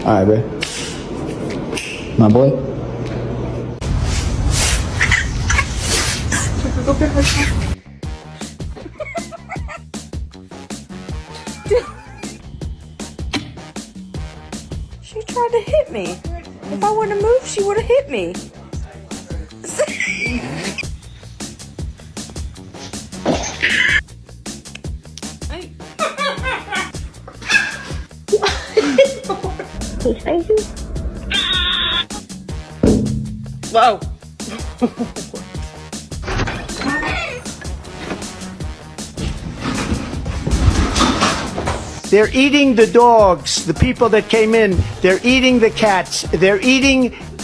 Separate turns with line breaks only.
All right, babe. My boy.
She tried to hit me. If I wouldn't have moved, she would have hit me.
Thank you.
Whoa.
They're eating the dogs, the people that came in. They're eating the cats. They're eating